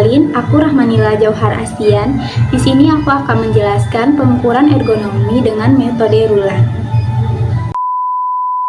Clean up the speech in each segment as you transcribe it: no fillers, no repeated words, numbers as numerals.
kenalin, aku Rahmanila Jauhar Astian. Di sini aku akan menjelaskan pengukuran ergonomi dengan metode Rula.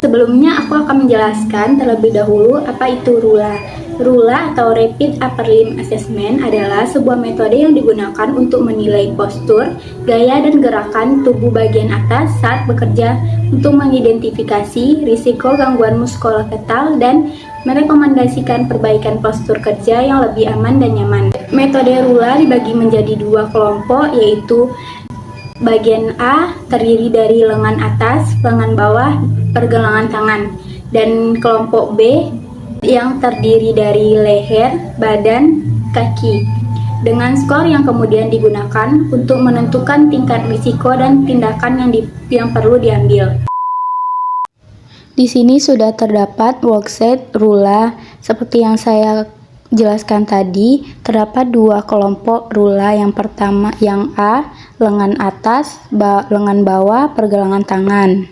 Sebelumnya aku akan menjelaskan terlebih dahulu apa itu Rula. Rula atau Rapid Upper Limb Assessment adalah sebuah metode yang digunakan untuk menilai postur, gaya, dan gerakan tubuh bagian atas saat bekerja untuk mengidentifikasi risiko gangguan muskuloskeletal dan merekomendasikan perbaikan postur kerja yang lebih aman dan nyaman. Metode Rula dibagi menjadi dua kelompok, yaitu bagian A terdiri dari lengan atas, lengan bawah, pergelangan tangan, dan kelompok B yang terdiri dari leher, badan, kaki, dengan skor yang kemudian digunakan untuk menentukan tingkat risiko dan tindakan yang perlu diambil. Di sini sudah terdapat worksheet Rula. Seperti yang saya jelaskan tadi, terdapat dua kelompok Rula. Yang pertama, yang A, lengan atas, lengan bawah, pergelangan tangan.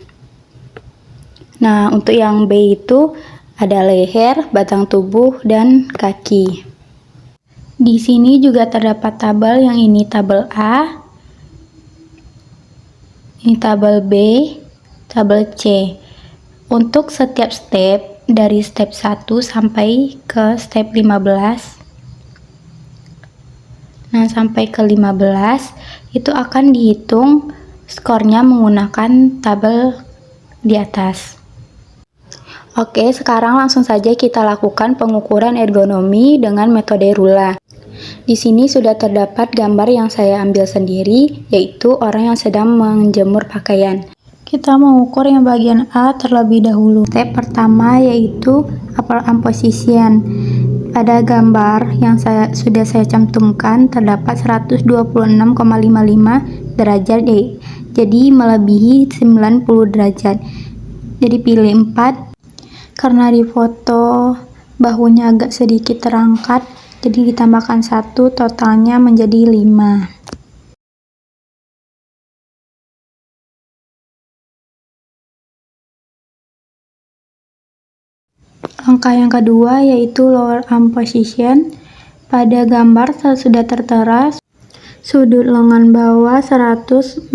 Nah, untuk yang B itu ada leher, batang tubuh, dan kaki. Di sini juga terdapat tabel, yang ini tabel A, ini tabel B, tabel C. Untuk setiap step, dari step 1 sampai ke step 15. Nah, sampai ke 15 itu akan dihitung skornya menggunakan tabel di atas. Oke, sekarang langsung saja kita lakukan pengukuran ergonomi dengan metode Rula. Di sini sudah terdapat gambar yang saya ambil sendiri, yaitu orang yang sedang menjemur pakaian. Kita mengukur yang bagian A terlebih dahulu. Step pertama yaitu upper arm position. Pada gambar yang sudah saya cantumkan terdapat 126,55 derajat, jadi melebihi 90 derajat. Jadi pilih 4. Karena di foto bahunya agak sedikit terangkat, jadi ditambahkan 1, totalnya menjadi 5. Langkah yang kedua yaitu lower arm position. Pada gambar sudah tertera sudut lengan bawah 154,65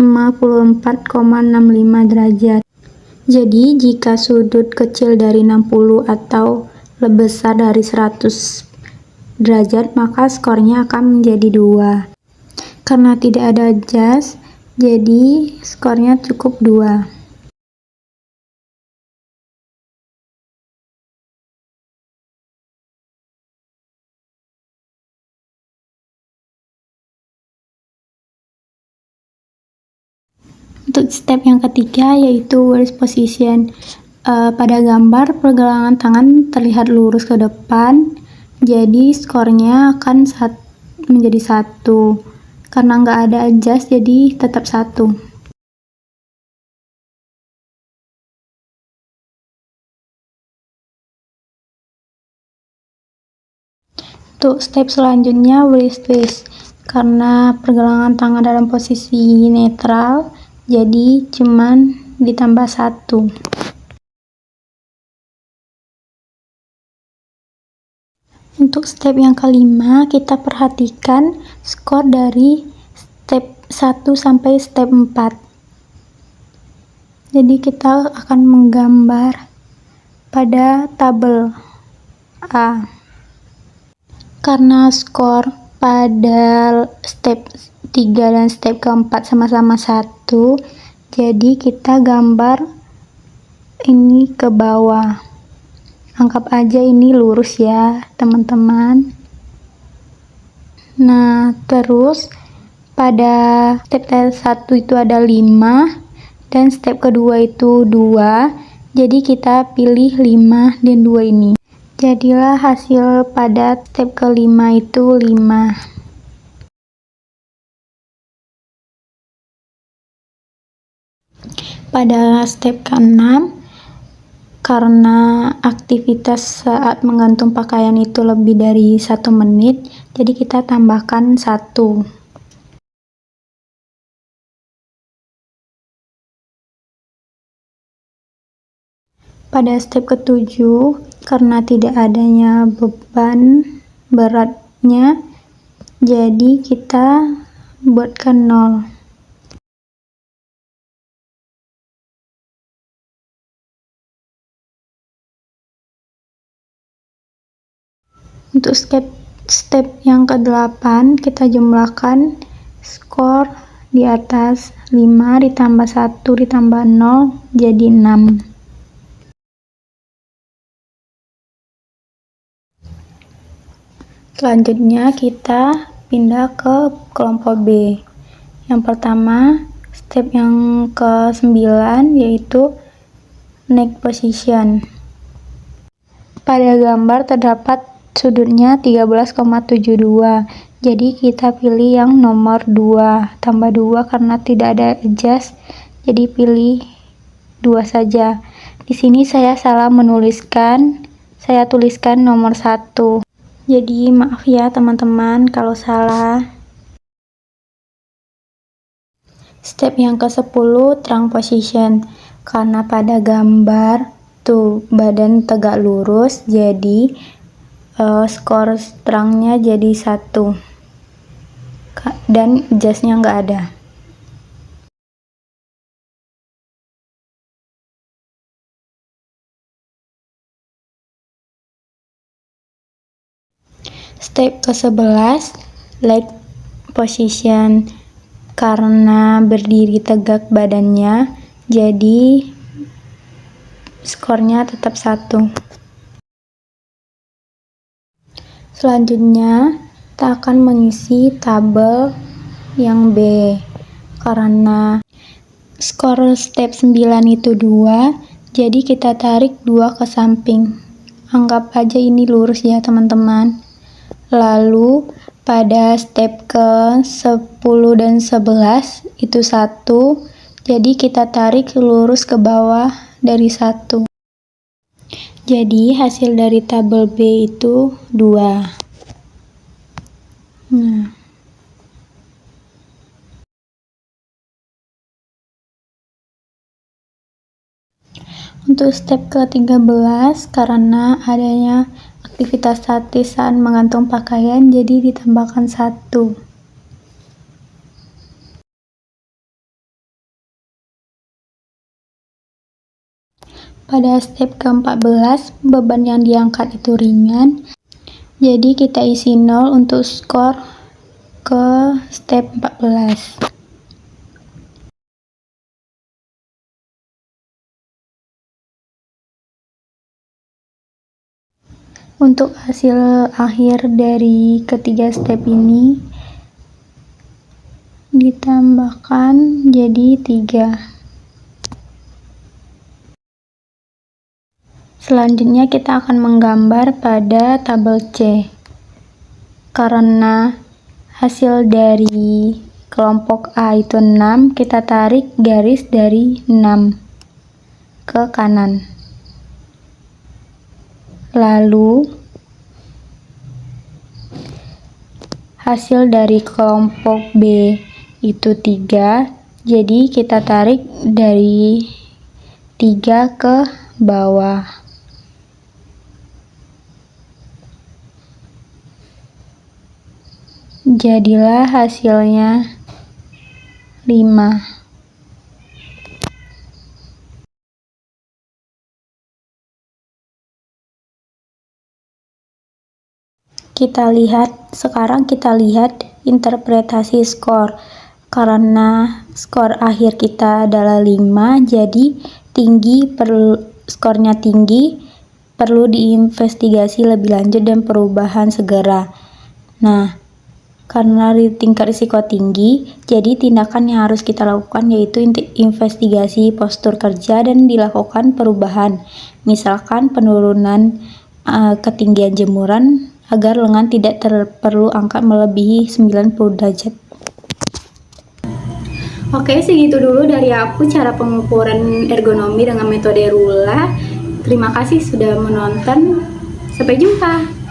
derajat. Jadi jika sudut kecil dari 60 atau lebih besar dari 100 derajat, maka skornya akan menjadi 2. Karena tidak ada jas, jadi skornya cukup 2. Untuk step yang ketiga yaitu waist position. Pada gambar pergelangan tangan terlihat lurus ke depan, jadi skornya akan menjadi 1. Karena nggak ada adjust, jadi tetap 1. Untuk step selanjutnya wrist twist. Karena pergelangan tangan dalam posisi netral, jadi cuman ditambah 1. Untuk step yang kelima, kita perhatikan skor dari step 1 sampai step 4. Jadi kita akan menggambar pada tabel A. Karena skor pada step 3 dan step keempat sama-sama 1, jadi kita gambar ini ke bawah. Anggap aja ini lurus ya teman-teman. Nah, terus pada step 1 itu ada 5 dan step kedua itu 2, jadi kita pilih 5 dan 2 ini. Jadilah hasil pada step kelima itu 5. Pada step ke-6, karena aktivitas saat menggantung pakaian itu lebih dari 1 menit, jadi kita tambahkan 1. Pada step ke-7, karena tidak adanya beban beratnya, Jadi kita buatkan 0. Untuk step yang ke-8, kita jumlahkan skor di atas 5 ditambah 1 ditambah 0 jadi 6. Selanjutnya kita pindah ke kelompok B. Yang pertama, step yang ke-9 yaitu next position. Pada gambar terdapat sudutnya 13,72. Jadi kita pilih yang nomor 2 tambah 2 karena tidak ada adjust. Jadi pilih 2 saja. Di sini saya salah menuliskan. Saya tuliskan nomor 1. Jadi maaf ya teman-teman kalau salah. Step yang ke-10 trunk position. Karena pada gambar tuh badan tegak lurus, jadi skor trunknya jadi 1 dan adjustnya nggak ada. Step ke-11 leg position. Karena berdiri tegak badannya, jadi skornya tetap 1. Selanjutnya kita akan mengisi tabel yang B. Karena skor step 9 itu 2, jadi kita tarik 2 ke samping. Anggap aja ini lurus ya teman-teman. Lalu pada step ke-10 dan 11 itu 1, jadi kita tarik lurus ke bawah dari 1. Jadi hasil dari tabel B itu 2. Nah, untuk step ke-13, karena adanya aktivitas statis saat menggantung pakaian, jadi ditambahkan 1. Pada step ke-14, beban yang diangkat itu ringan, jadi kita isi 0 untuk skor ke step 14. Untuk hasil akhir dari ketiga step ini ditambahkan jadi 3. Selanjutnya kita akan menggambar pada tabel C. Karena hasil dari kelompok A itu 6, kita tarik garis dari 6 ke kanan. Lalu hasil dari kelompok B itu 3, jadi kita tarik dari 3 ke bawah. Jadilah hasilnya 5. Sekarang kita lihat interpretasi skor. Karena skor akhir kita adalah 5, jadi skornya tinggi, perlu diinvestigasi lebih lanjut dan perubahan segera. Nah, karena tingkat risiko tinggi, jadi tindakan yang harus kita lakukan yaitu investigasi postur kerja dan dilakukan perubahan, misalkan penurunan ketinggian jemuran agar lengan tidak perlu angkat melebihi 90 derajat. Oke, segitu dulu dari aku cara pengukuran ergonomi dengan metode Rula. Terima kasih sudah menonton. Sampai jumpa.